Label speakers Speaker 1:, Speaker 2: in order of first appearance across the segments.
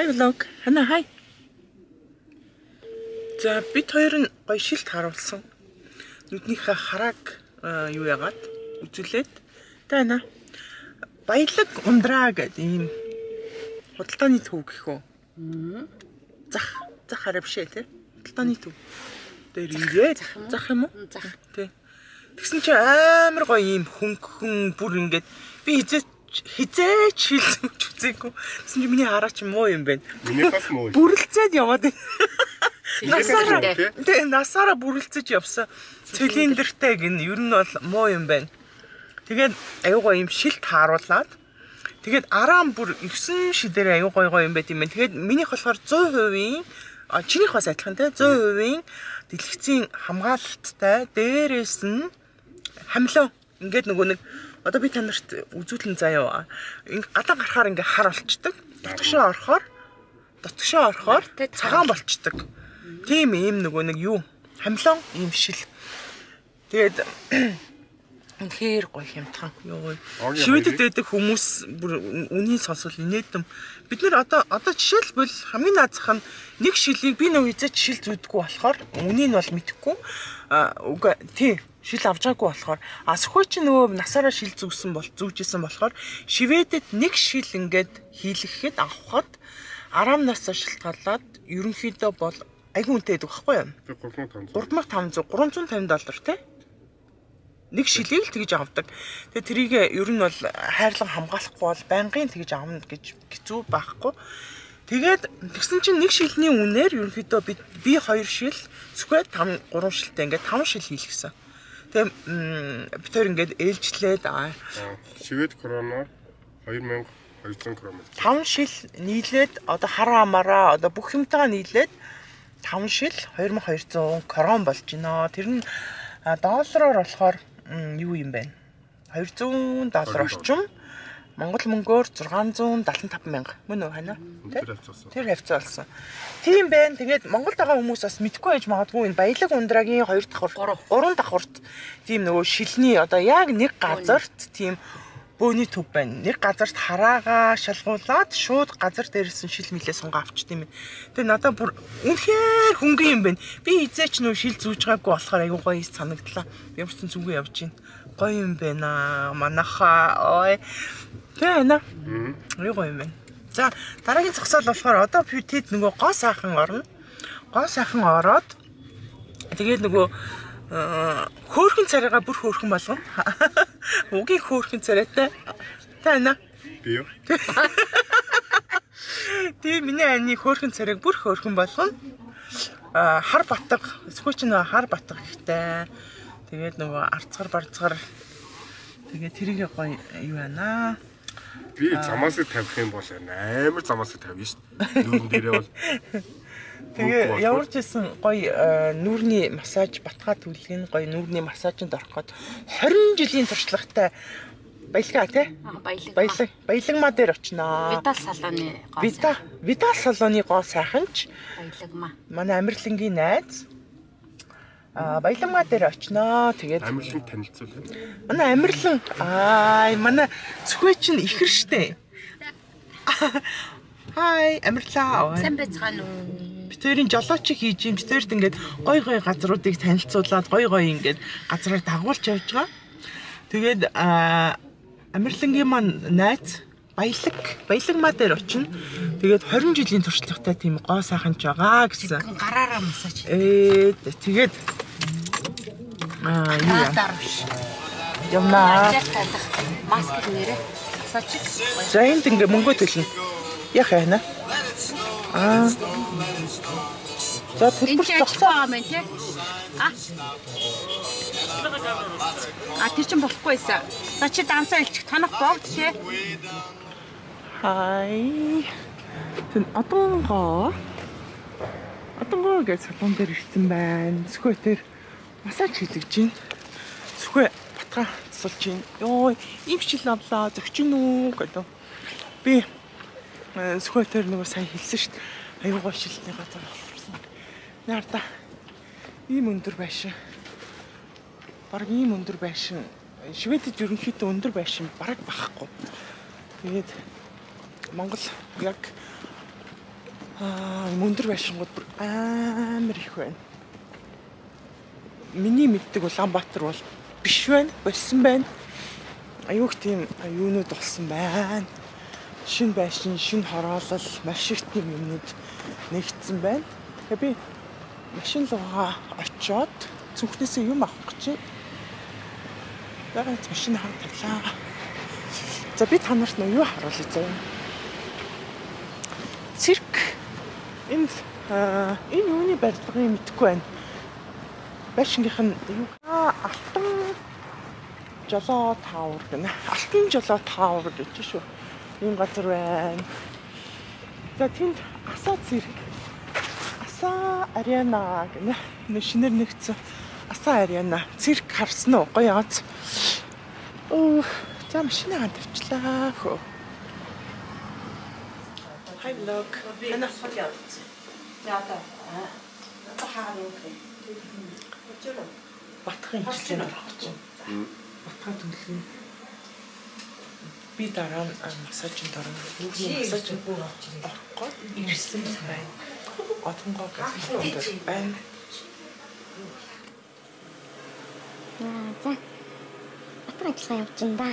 Speaker 1: Хай влог. Хана хай. За бид хоёр нь гоё шилт харуулсан. Нүднийхээ харааг юу яагаад үзүүлээд тана баялаг ундраа гэдэг ийм худалдааны төв гэх үү. Зах хараа бишээ тий. Худалдааны төв. Тэр ирээд зах юм уу?
Speaker 2: Зах.
Speaker 1: Тий. Тэгсэн чи амар гоё ийм хөнгөн бүр ингээд би хизээч шил зүгч үзээгүй. Тэгсэн чи миний хараа чи муу юм байна.
Speaker 3: Минийхээс муу.
Speaker 1: Бүрлцээд яваад насаараа бүрлцэж явсан. Цилиндртэй гин ер нь бол муу юм байна. Тэгээд аюугаа юм шилт хааруулаад тэгээд араан бүр 9 шидээр аюу гоё юм байт юм байна. Тэгээд минийх болохоор 100%-ийн чинийх бас адилхан те 100%-ийн дэлгэцийн хамгаалалттай дээрээс нь хамлаа ингээд нөгөө нэг одоо би танарт үзүүлэн заяа. Гадаа гарахаар ингээ хар болчдөг. Дотгошоо орохоор цагаан болчдөг. Тийм ийм нөгөө нэг юу хамлаа ийм шил. Тэгээд үнэхээр гоё хямдхан. Юу шивэдэд байдаг хүмүүс бүр үнийн сонсвол инээдэм. Бид нэр одоо жишээлбэл хамгийн наазах нь нэг шилийг би нөгөө хизээч шил зүйдэггүй болохоор үнийг нь бол мэдэхгүй. Үгүй тий шил авч байгаагүй болохоор асхүй чи нөгөө насаараа шил зүүжсэн болохоор шивэдэд нэг шил ингээд хийлгэхэд авахад араамнаас шилтгаалаад ерөнхийдөө бол айгүй үнэтэй байдаг байхгүй юу? 3500 $350 тий? Нэг шилийг л тэгж авдаг. Тэгээ трийг ер нь бол хайрлан хамгаалахгүй бол байнгын тэгж авна гэж хэцүү байхгүй. Тэгээд тэгсэн чинь нэг шилний үнээр ерөнхийдөө би 2 шил зүгээр 3 шилтэй ингээд 5 шил хийлгэсэн. Тэгээ бид хоёр ингээд ээлжлээд
Speaker 3: шивэд короноор 2200 крон.
Speaker 1: 5 шил нийлээд одоо хараа амаараа одоо бүх юмтайгаа нийлээд 5 шил 2200 крон болж байна. Тэр нь доллараар болохоор юу юм бэ? $200 орчим. Монгол мөнгөөр 675,000. Мөн үү хана? Тэр хавцаа болсон. Тийм байна. Тэгээд Монголд байгаа хүмүүс бас мэдгүй байж магадгүй энэ баялаг ундрагийн 2 давхар 3 давхарт тийм нөгөө шилний одоо яг нэг газарт тийм бөөний төв байна. Нэг газарт хараагаа шалгуулад шууд газар дээрээс нь шил мэлээ сунгаа авчт юм. Тэгээ надад бүр үнэхээр хөнгөн юм байна. Би хизээч нөө шил зүүж байгаагүй болохоор аюу гоё санагдлаа. Би юмсан зүгөө явж гин. Гоё юм байна. Манайхаа ой. Тэгээ нэ. Аюу гоё юм байна. За дараагийн зогсоол болохоор одоо тэд нөгөө гоо сайхан орно. Гоо сайхан ороод тэгээд нөгөө хөөрхөн царайгаа бүр хөөрхөн болгоно. Угийн хөөрхөн царайтай. Тана.
Speaker 3: Би юу?
Speaker 1: Тэгээ миний ани хөөрхөн царайг бүр хөөрхөн болгоно. Хар батга, эсвэл ч нөгөө хар батга ихтэй. Тэгээд нөгөө арцгар. Тэгээд тэрийг гоё юу байна.
Speaker 3: Би замаасыг тавих юм бол амар замаасыг тавьна шүү дээ. Нүүрэн дээрээ бол
Speaker 1: тэгээ ямар ч байсан гоё нүүрний массаж батгаа түлхин гоё нүүрний массажинд орох гээд 20 жилийн туршлагатай баялгаа тий? Баялагмаа дээр очноо. Видал салоны гоо сайханч
Speaker 2: баялагмаа.
Speaker 1: Манай Амирлангийн найз баялагмаа дээр очноо. Тэгээд
Speaker 3: Амирлан танилцуулна.
Speaker 1: Манай Амирлан манай зөвхөн чинь ихэр штэ. Хай Амирлаа.
Speaker 2: Сайн байцгаана уу?
Speaker 1: Битэрийн жолооч хийж юм. Битэрт ингээд гой газруудыг танилцуулаад гой ингээд газраар дагуулж явж байгаа. Тэгээд Амирлангийн маань найз баялагмаа дээр очино. Тэгээд 20 жилийн туршлагатай тийм гоо сайханч байгаа гэсэн.
Speaker 2: Гараараа массаж.
Speaker 1: Тэгээд Ямна.
Speaker 2: Маск нэрээ массаж.
Speaker 1: За энд ингээ мөнгө төлнө. Яах яана? За төлбөр зогсоо
Speaker 2: юм тий. Тэр чинь болохгүй байсан. За чи дансаа илчих танах богд тий.
Speaker 1: Хай. Тэн одонгоо гэж салон дээр ирсэн байна. Сүхэ тэр массаж хийлгэж байна. Сүхэ батга цусалж байна. Йоо, ийм шил авлаа. Зөгчин үү гэдэг. Би сүхэ тэр нөгөө сайн хэлсэн шүү дээ. Аюугаа шилтний газар болсон. Нарда ийм өндөр байшин. Бараг ийм өндөр байшин. Шведэд ерөнхийдөө өндөр байшин бараг багхгүй. Тэгээд Монгол яг Өндөр байшингууд бүр амар их байна. Миний мэддэг Улаанбаатар бол биш байна, болсон байна. Аюух тийм юунууд болсон байна. Шинэ байшин, шинэ хороолол, маш их тийм юмнууд нэгдсэн байна. Тэгээ би машин руугаа очиод цүнхнээсээ юм авах гэж байгаа машин хавталаа. За би та нарт юу харуулъя заяа. Цирк энэ юуны барилгыг мэдэхгүй байна. Байшингийнх нь юу Алтан жолоо таавар гэнэ. Алтан жолоо таавар гэж шүү. Ийм газар байна. За тэнд Асаа цирк, Асаа арена гэнэ. Шинээр нэгдсэн Асаа арена цирк харсан уу? Гоё яац. За машинаа тавьчлаа хөө. Hi vlog. Ana soljat. Ja та. Та хаарах юм. Өчигдөр батхын хичээл авах чинь. Батхаа төлгөн. Би дараа массажинд орно. Массаж бүр авах ирсэн байна. Отонгоо гэсэн байна.
Speaker 4: За. Батхаа ажиллаа явуулсан да.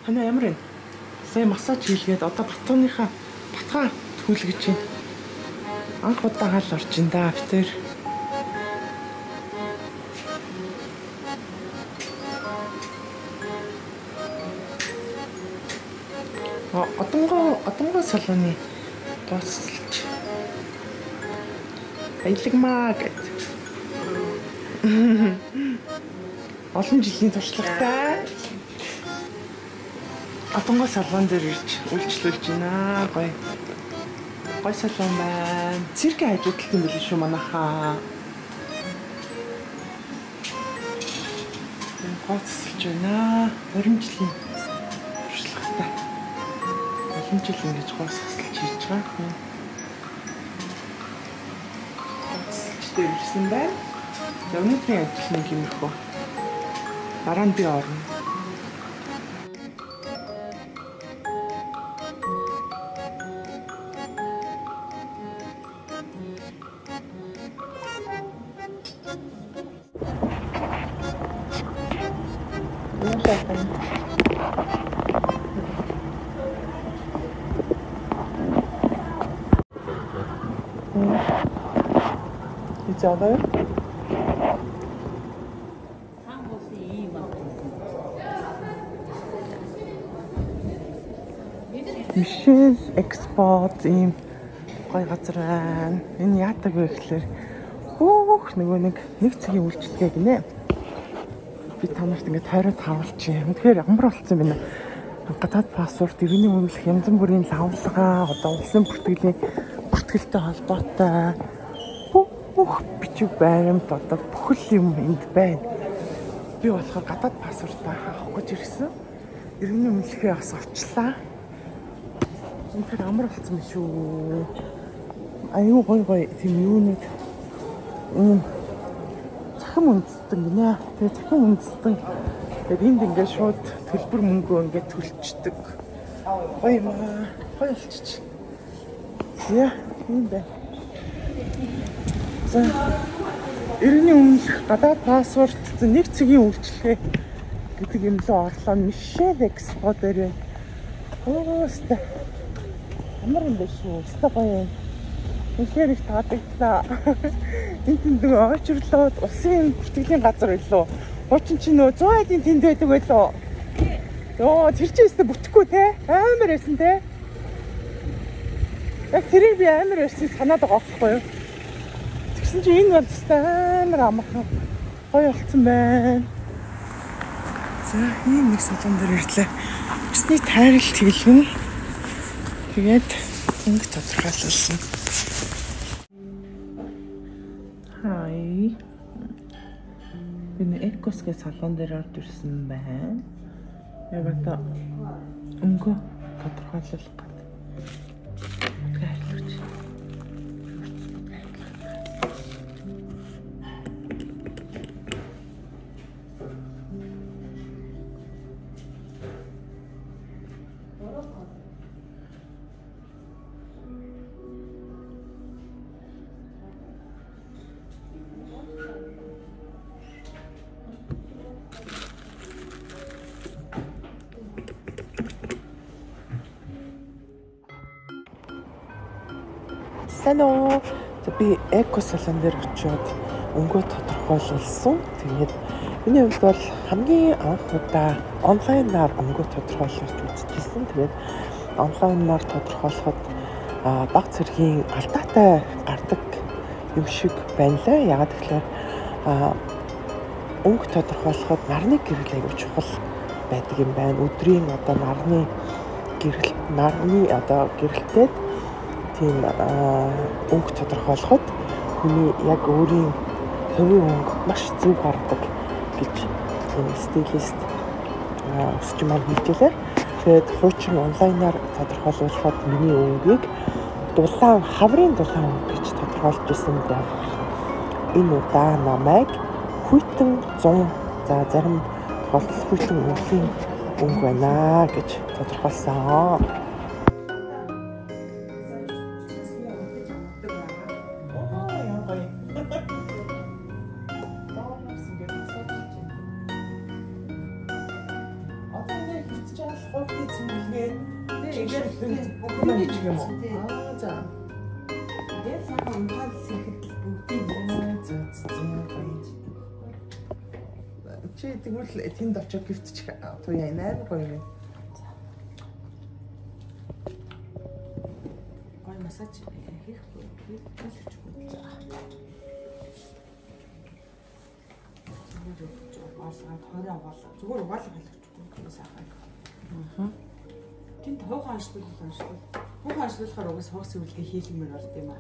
Speaker 1: Хана ямар вэ? Сая массаж хийлгээд одоо батхаа түүлгэж чинь. Анх удаагаа л орж ин да автер. Одонгоо салууны тооцолж. Баялагмаа гэд. Олон жилийн туршлагатай. Одонгоо салон дээр ирж үйлчлүүлж байна. Гой салон байна. Циркийн хажуудалт юм биш шүү манайхаа. Гоцсолж байна. 20 жилийн туршлагатай. Олон жил ингэж гоцсолж хийж байгаа. Гоцсолжтэй ирсэн байна. За өнөөдрийн ажил нэг юм их үү. Дараа нь би орно. Изаваа. Мишель экспорт ийм гоё газар байна. Энэ яадаг вэ гэхээр нөгөө нэг цагийн үйлчлэгээ гинэ. Би та нарт ингээд тойроод харуулчих юм. Тэгэхээр ямар болцсон бэ? Гадаад паспорт, иргэний үнэлэх, янз бүрийн лавлага, одоо улсын бүртгэлтэй холбоотой бүх бичиг баримт одоо бүхэл юм энд байна. Би болохоор гадаад паспортаа авах гэж ирсэн. Иргэний үнэлэхээ бас авчлаа. Тэгэхээр амар болцсон юм шүү. Аюу гоё тийм юунууд захин үндэстэн гинэ. Тэгээ захин үндэстэн тэгээд энд ингээд шууд төлбөр мөнгөө ингээд төлчдөг. Гоё юм аа. Гоё болчих. Яа, юм бэ. За иргэний үнэлэх гадаад паспорт нэг цагийн үйлчлэгээ гэдэг юм лөө орлоо Мишель экспорт дээр. Өөстө амар юм биш үү? Өөстө гоё. Үнэхээр их таадагдлаа. Энд очирлоод улсын бүртгэлийн газар байлоо. Хуучин чи нөө 100 эдийн тэнд байдаг байлоо. Йоо тэр чинь өстө бүтэхгүй те. Амар байсан те. Яг тэрийг би амар байсан санаад байгаа байхгүй юу? Тэгсэн чи энэ бол өстө амар амархан гоё болцсон байна. За ийм нэг салон дээр ирлээ. Өсний тайралт хийлгэн. Тэгээд өнгө тодорхойлсон. Хай. Энэ экосгийн салон дээр орж ирсэн байна. Яг одоо өнгө тодорхойлох гэдэг. Хайрлууч. Сайн уу? Би эко салон дээр очиод өнгөө тодорхойлсон. Тэгээд миний хувьд бол хамгийн анх удаа онлайнаар өнгөө тодорхойлж үзчихсэн. Тэгээд онлайнаар тодорхойлоход бага зэргийн алдаатай гардаг юм шиг байна лээ. Ягаад гэвэл өнгө тодорхойлоход нарны гэрэл аягүй чухал байдаг юм байна. Өдрийн одоо нарны гэрэлтэй тийм өнгө тодорхойлоход хүний яг өөрийн хувийн өнгө маш зөв гардаг гэж энэ стилист өсч маань хэлжээ. Тэгээд хуучин онлайнаар тодорхойлоход миний өнгийг хаврын дулаан өнгө гэж тодорхойлж ирсэн байна. Энэ удаа намайг хүйтэн 100 зарим тохиолдолд хүйтэн өнгөлийн өнгө байна гэж тодорхойлсон. Чи тэгвэл тэнд очиж гифтчих туяа нээр гоё юм. Гоё массаж хийх болчихгүй. За. Зүгээр угаалга хэлчихгүй сайхан. Тэнд хуухан ашиглуулах. Хуухан ашиглуулахаар угаас хогс үлгээ хийлгэмээр болд юм аа.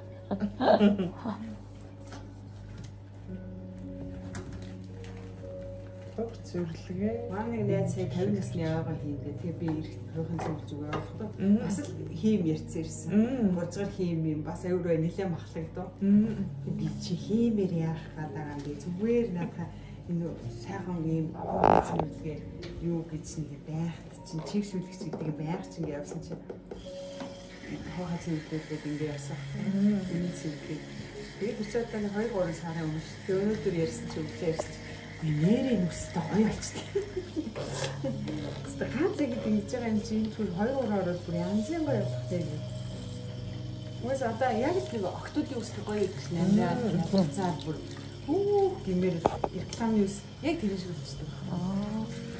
Speaker 1: Зөвлөгээ. Манай нэг сая 50 насны яваагаа хийгээд тэгээ би ирэх хуучин зөвлөж өгөө болохдоо. Бас л хийм ярьсан ирсэн. Гурзгар хийм юм бас өөрөө нэлээд махлагдав. Би чи хиймээр яах гадаа юм би зүгээр надаа энэ сайхан юм зөвлөгээ юу гэж нэг байхт чинь чигшүүлэгч гэдэг байх чинь явсан чинь хаац зүйлүүд ингэ яасан. Энэ зүйлээ би өчигдөр 2-3 сарын өмнө өнөөдөр ярьсан чи өглөө ярьсан. Нэрийн нүстэй гоё болчихсон. Стаканцэг гэдэг хийж байгаа юм чинь түр 2-3 ороод бүр янзын гоё болох тийм. Мөөс одоо яг л нэг октодын үстэй гоё гэж нэмээд цаар бүр гэмээр реклам юус яг тэр шиг болчихсон.